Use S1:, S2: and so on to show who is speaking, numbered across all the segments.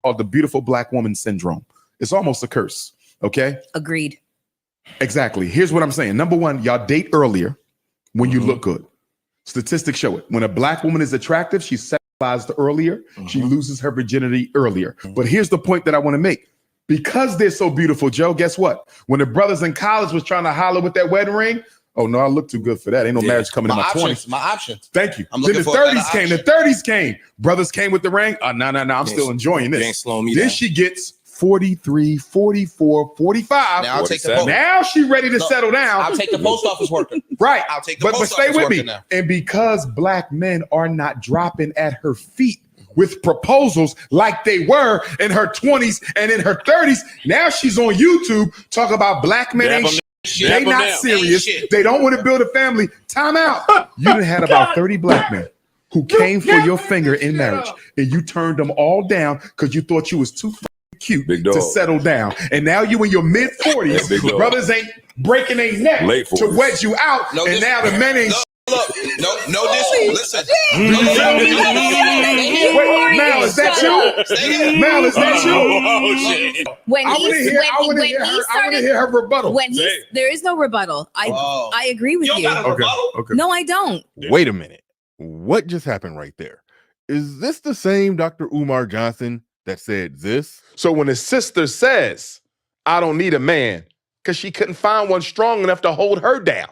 S1: called the beautiful black woman syndrome. It's almost a curse. Okay.
S2: Agreed.
S1: Exactly. Here's what I'm saying. Number one, y'all date earlier when you look good. Statistics show it. When a black woman is attractive, she's sexualized earlier. She loses her virginity earlier. But here's the point that I want to make. Because they're so beautiful, Joe, guess what? When the brothers in college was trying to holler with that wedding ring, oh no, I look too good for that. Ain't no marriage coming in my 20s.
S3: My options.
S1: Thank you.
S3: I'm
S1: Then
S3: looking
S1: the
S3: for a better
S1: 30s came.
S3: option.
S1: The 30s came. Brothers came with the ring. No. I'm still enjoying
S3: You ain't
S1: this.
S3: slowing me
S1: Then
S3: down.
S1: she gets 43, 44, 45.
S3: Now I'll take the post.
S1: Now she ready to settle down.
S3: I'll take the post office worker.
S1: Right.
S3: I'll take the
S1: but
S3: post
S1: stay
S3: office
S1: with
S3: worker
S1: me.
S3: now.
S1: And because black men are not dropping at her feet with proposals like they were in her 20s and in her 30s, now she's on YouTube talking about black men ain't shit. They not serious. They don't want to build a family. Time out. You done had about 30 black men who came for your finger in marriage, and you turned them all down because you thought you was too cute to settle down. And now you in your mid 40s, brothers ain't breaking their neck to wedge you out.
S3: No,
S1: and now the men ain't.
S3: Look, no, listen.
S1: Wait, Mal, is that you? Mal, is that you?
S2: When
S1: I want to hear her rebuttal.
S2: There is no rebuttal. I agree with you.
S1: Okay.
S2: No, I don't.
S4: Wait a minute. What just happened right there? Is this the same Dr. Umar Johnson that said this?
S1: So when his sister says, I don't need a man, because she couldn't find one strong enough to hold her down.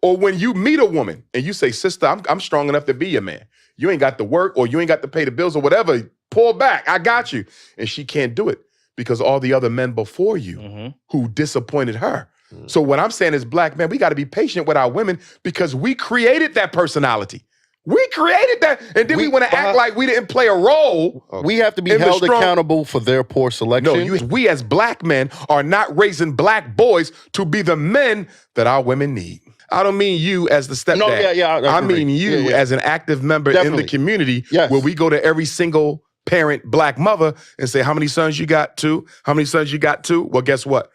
S1: Or when you meet a woman and you say, sister, I'm strong enough to be your man. You ain't got to work or you ain't got to pay the bills or whatever. Pull back. I got you. And she can't do it because all the other men before you who disappointed her. So what I'm saying is, black men, we got to be patient with our women because we created that personality. We created that. And then we want to act like we didn't play a role.
S5: We have to be held accountable for their poor selection.
S1: No, we as black men are not raising black boys to be the men that our women need. I don't mean you as the stepdad.
S5: No,
S1: I mean you as an active member in the community where we go to every single parent black mother and say, how many sons you got? 2? How many sons you got? 2? Well, guess what?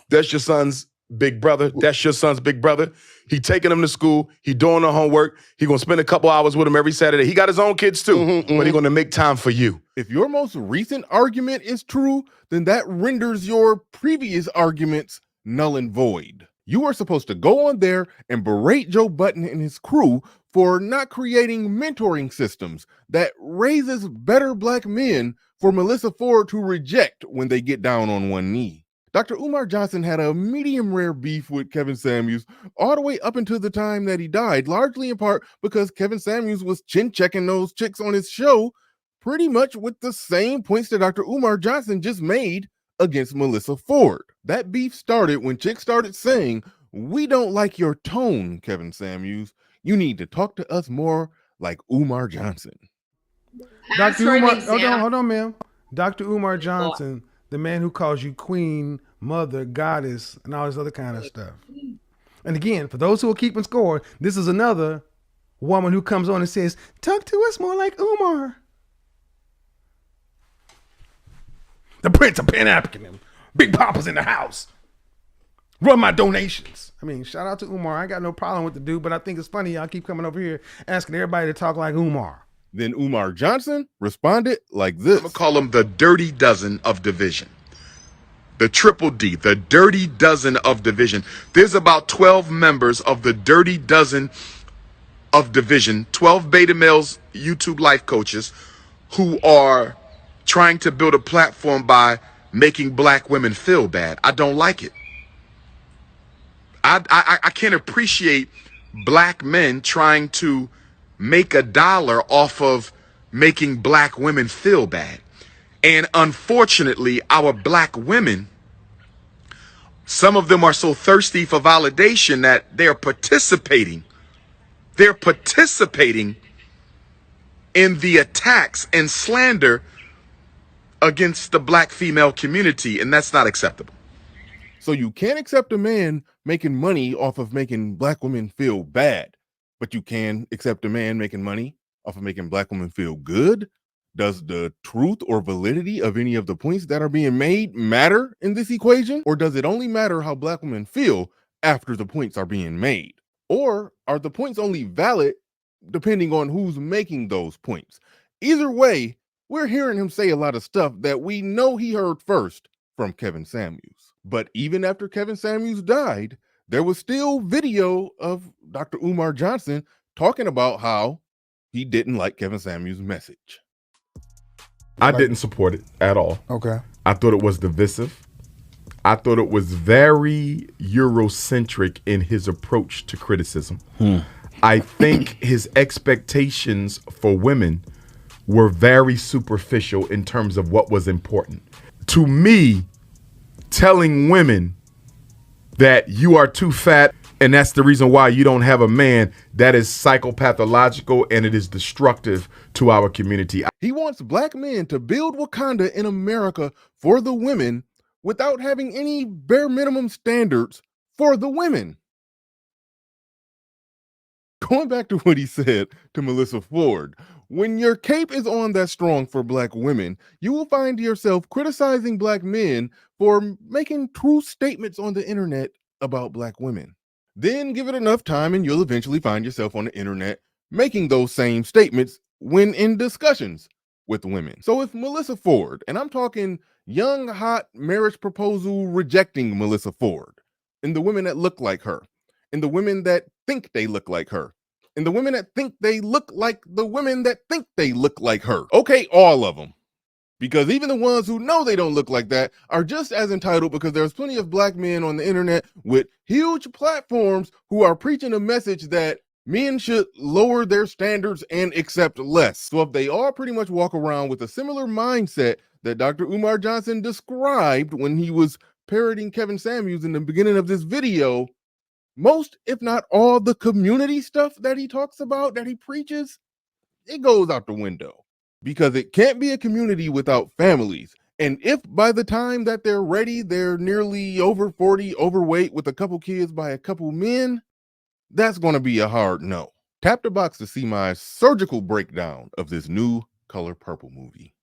S1: That's your son's big brother. That's your son's big brother. He taking them to school. He doing the homework. He gonna spend a couple hours with him every Saturday. He got his own kids too, but he gonna make time for you.
S4: If your most recent argument is true, then that renders your previous arguments null and void. You are supposed to go on there and berate Joe Budden and his crew for not creating mentoring systems that raises better black men for Melissa Ford to reject when they get down on one knee. Dr. Umar Johnson had a medium rare beef with Kevin Samuels all the way up until the time that he died, largely in part because Kevin Samuels was chin-checking those chicks on his show pretty much with the same points that Dr. Umar Johnson just made against Melissa Ford. That beef started when chicks started saying, we don't like your tone, Kevin Samuels. You need to talk to us more like Umar Johnson.
S6: Dr. Umar, hold on, ma'am. Dr. Umar Johnson, the man who calls you queen, mother, goddess, and all this other kind of stuff. And again, for those who are keeping score, this is another woman who comes on and says, talk to us more like Umar. The Prince of Pan-African, Big Papa's in the house. Run my donations. I mean, shout out to Umar. I got no problem with the dude, but I think it's funny y'all keep coming over here asking everybody to talk like Umar.
S4: Then Umar Johnson responded like this.
S1: I'm gonna call him the dirty dozen of division. The triple D, the dirty dozen of division. There's about 12 members of the dirty dozen of division, 12 beta males, YouTube life coaches who are trying to build a platform by making black women feel bad. I don't like it. I can't appreciate black men trying to make a dollar off of making black women feel bad. And unfortunately, our black women, some of them are so thirsty for validation that they're participating. They're participating in the attacks and slander against the black female community, and that's not acceptable.
S4: So you can't accept a man making money off of making black women feel bad, but you can accept a man making money off of making black women feel good? Does the truth or validity of any of the points that are being made matter in this equation? Or does it only matter how black women feel after the points are being made? Or are the points only valid depending on who's making those points? Either way, we're hearing him say a lot of stuff that we know he heard first from Kevin Samuels. But even after Kevin Samuels died, there was still video of Dr. Umar Johnson talking about how he didn't like Kevin Samuels' message.
S1: I didn't support it at all.
S6: Okay.
S1: I thought it was divisive. I thought it was very Eurocentric in his approach to criticism. I think his expectations for women were very superficial in terms of what was important. To me, telling women that you are too fat and that's the reason why you don't have a man, that is psychopathological and it is destructive to our community.
S4: He wants black men to build Wakanda in America for the women without having any bare minimum standards for the women. Going back to what he said to Melissa Ford, when your cape is on that strong for black women, you will find yourself criticizing black men for making true statements on the internet about black women. Then give it enough time and you'll eventually find yourself on the internet making those same statements when in discussions with women. So if Melissa Ford, and I'm talking young, hot marriage proposal rejecting Melissa Ford, and the women that look like her, and the women that think they look like her, and the women that think they look like the women that think they look like her. Okay, all of them. Because even the ones who know they don't look like that are just as entitled, because there's plenty of black men on the internet with huge platforms who are preaching a message that men should lower their standards and accept less. So if they all pretty much walk around with a similar mindset that Dr. Umar Johnson described when he was parroting Kevin Samuels in the beginning of this video, most, if not all, the community stuff that he talks about, that he preaches, it goes out the window. Because it can't be a community without families. And if by the time that they're ready, they're nearly over 40, overweight with a couple kids by a couple men, that's going to be a hard no. Tap the box to see my surgical breakdown of this new Color Purple movie.